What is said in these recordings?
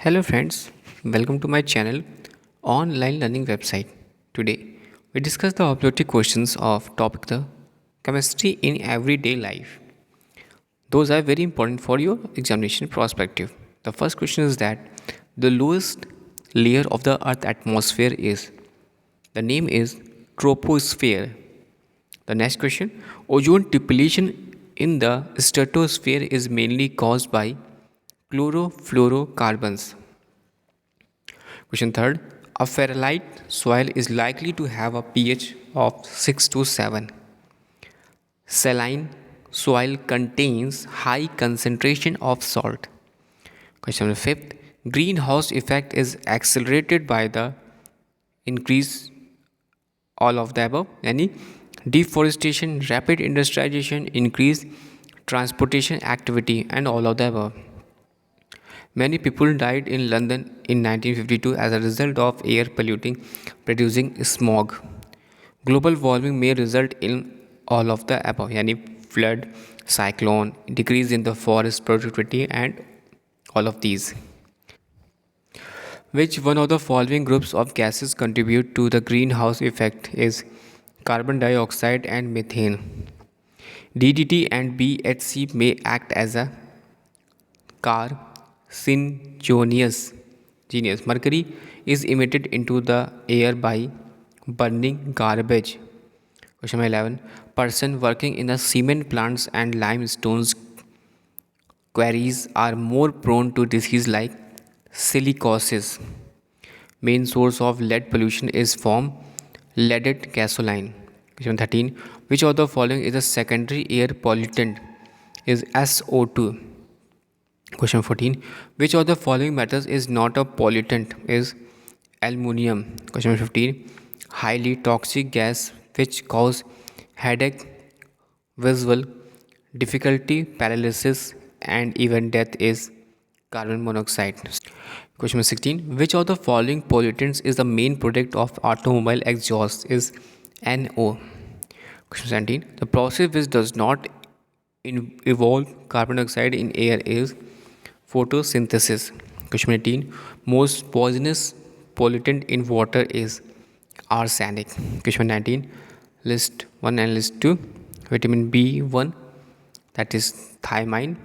Hello friends, welcome to my channel online learning website. Today we discuss the objective questions of topic the chemistry in everyday life. Those are very important for your examination perspective. The first question is that the lowest layer of the earth atmosphere is the name is troposphere. The next question, ozone depletion in the stratosphere is mainly caused by chlorofluorocarbons. Question third, a ferrite soil is likely to have a pH of 6 to 7. Saline soil contains high concentration of salt. Question number fifth, greenhouse effect is accelerated by the increase all of the above, any deforestation, rapid industrialization, increased transportation activity, and all of the above. Many people died in London in 1952 as a result of air polluting, producing smog. Global warming may result in all of the above, yani flood, cyclone, decrease in the forest productivity, and all of these. Which one of the following groups of gases contribute to the greenhouse effect is carbon dioxide and methane. DDT and BHC may act as a carcinogenous. Mercury is emitted into the air by burning garbage. Question number 11. Person working in the cement plants and limestone quarries are more prone to disease like silicosis. Main source of lead pollution is from leaded gasoline. Question 13. Which of the following is a secondary air pollutant? Is SO2. Question 14. Which of the following metals is not a pollutant? Is aluminium. Question 15. Highly toxic gas which cause headache, visual difficulty, paralysis, and even death is carbon monoxide. Question number 16. Which of the following pollutants is the main product of automobile exhaust? Is NO. Question 17. The process which does not evolve carbon dioxide in air is photosynthesis. Question 18. Most poisonous pollutant in water is arsenic. Question 19. List 1 and list 2. Vitamin B1, that is thiamine.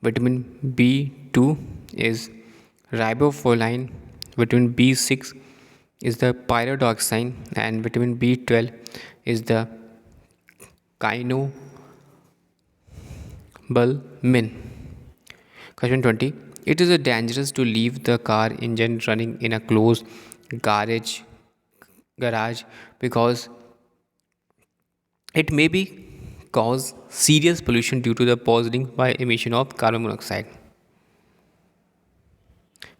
Vitamin B2 is riboflavin. Vitamin B6 is the pyridoxine, and vitamin B12 is the cyanobalamin. Question 20. It is dangerous to leave the car engine running in a closed garage because it may be cause serious pollution due to the poisoning by emission of carbon monoxide.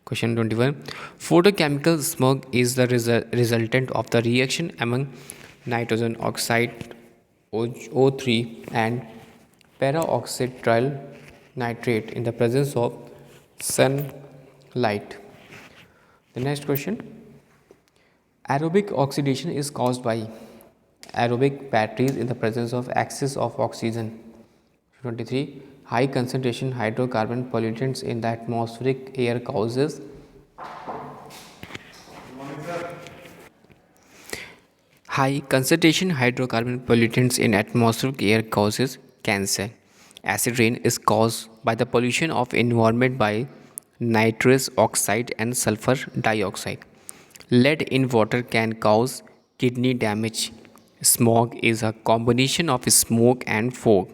Question 21. Photochemical smog is the resultant of the reaction among nitrogen oxide O3 and peroxyethyl nitrate in the presence of sunlight. The next question. Aerobic oxidation is caused by aerobic batteries in the presence of excess of oxygen. 23. High concentration hydrocarbon pollutants in the atmospheric air causes high concentration hydrocarbon pollutants in atmospheric air causes cancer. Acid rain is caused by the pollution of environment by nitrous oxide and sulfur dioxide. Lead in water can cause kidney damage. Smog is a combination of smoke and fog.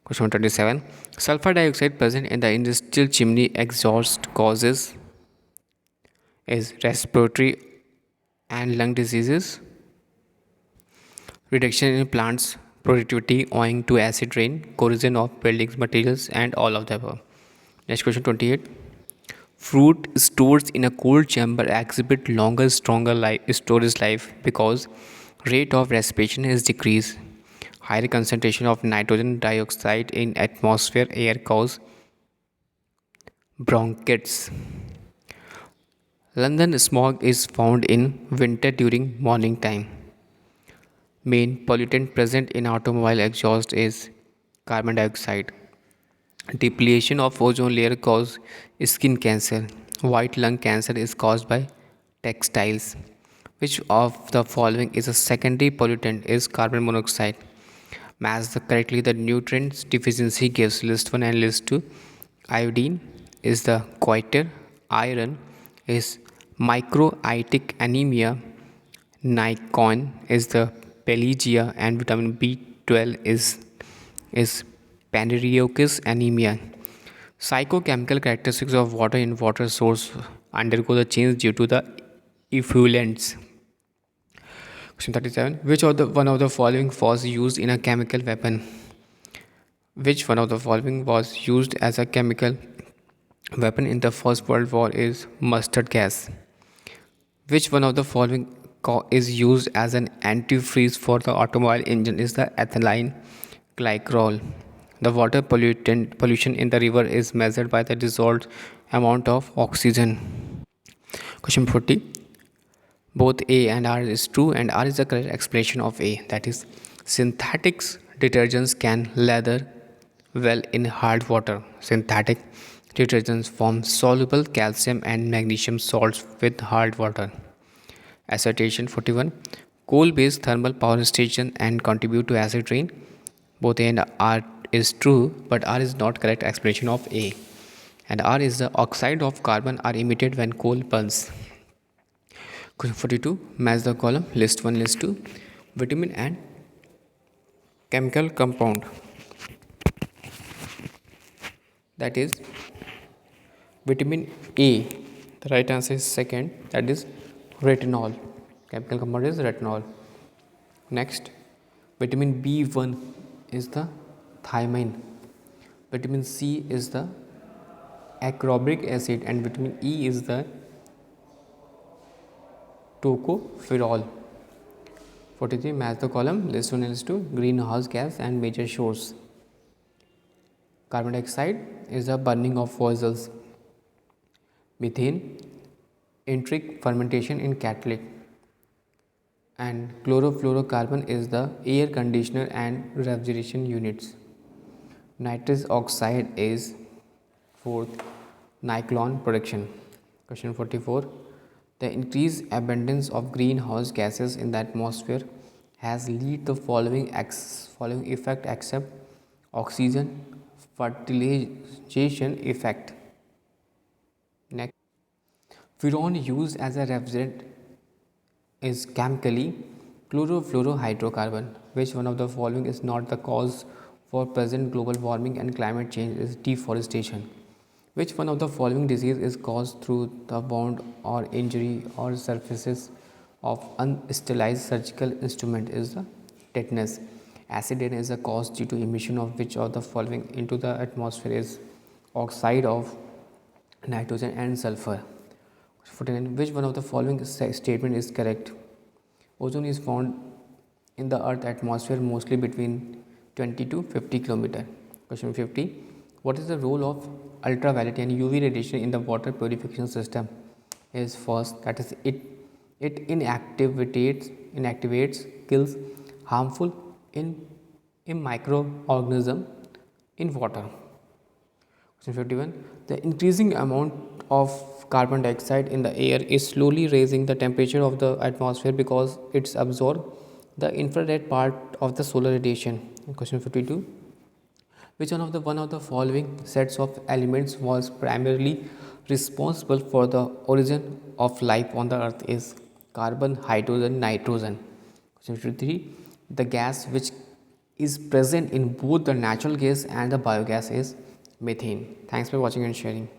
Question 27. Sulfur dioxide present in the industrial chimney exhaust causes is respiratory and lung diseases. Reduction in plants productivity owing to acid rain, corrosion of building materials, and all of the above. Next question 28. Fruit stored in a cold chamber exhibit longer, stronger storage life because rate of respiration is decreased. Higher concentration of nitrogen dioxide in atmosphere air cause bronchitis. London smog is found in winter during morning time. Main pollutant present in automobile exhaust is carbon dioxide. Depletion of ozone layer cause skin cancer. White lung cancer is caused by textiles. Which of the following is a secondary pollutant is carbon monoxide? Match correctly the nutrients deficiency gives list 1 and list 2. Iodine is the goiter. Iron is microitic anemia. Nikon is the Pelagia and vitamin B12 is Panariochus anemia. Psychochemical characteristics of water in water source undergo the change due to the effluents. Question 37. Which of the one of the following was used in a chemical weapon? Which one of the following was used as a chemical weapon in the First World War is mustard gas? Which one of the following is used as an antifreeze for the automobile engine is the ethylene glycol? The water pollution in the river is measured by the dissolved amount of oxygen. Question 40. Both A and R is true and R is the correct explanation of A. That is, synthetic detergents can lather well in hard water. Synthetic detergents form soluble calcium and magnesium salts with hard water. Assertion 41. Coal-based thermal power station and contribute to acid rain. Both A and R is true, but R is not correct explanation of A. And R is the oxide of carbon are emitted when coal burns. Question 42. Match the column. List 1, list 2. Vitamin and chemical compound. That is vitamin A. The right answer is second. That is retinol. Chemical compound is retinol. Next, vitamin B1 is the thiamine. Vitamin C is the ascorbic acid and vitamin E is the tocopherol. 43. Match the column. List 1 and list 2. Greenhouse gas and major source. Carbon dioxide is the burning of fossils. Methane, enteric fermentation in catalytic. And chlorofluorocarbon is the air conditioner and refrigeration units. Nitrous oxide is fourth, Nyclone production. Question 44. The increased abundance of greenhouse gases in the atmosphere has led the following effect except oxygen fertilization effect. Next, furan used as a refrigerant is chemically chlorofluorohydrocarbon. Which one of the following is not the cause for present global warming and climate change is deforestation? Which one of the following disease is caused through the wound or injury or surfaces of unsterilized surgical instrument is the tetanus. Acid rain is a cause due to emission of which of the following into the atmosphere is oxide of nitrogen and sulfur. 49. Which one of the following statement is correct? Ozone is found in the earth atmosphere mostly between 20 to 50 km. Question 50. What is the role of ultraviolet and UV radiation in the water purification system? Is first, that is it inactivates kills harmful in microorganism in water. Question 51. The increasing amount of carbon dioxide in the air is slowly raising the temperature of the atmosphere because it's absorb the infrared part of the solar radiation. Question 52. Which one of the following sets of elements was primarily responsible for the origin of life on the earth is carbon, hydrogen, nitrogen. Question 53. The gas which is present in both the natural gas and the biogas is methane. Thanks for watching and sharing.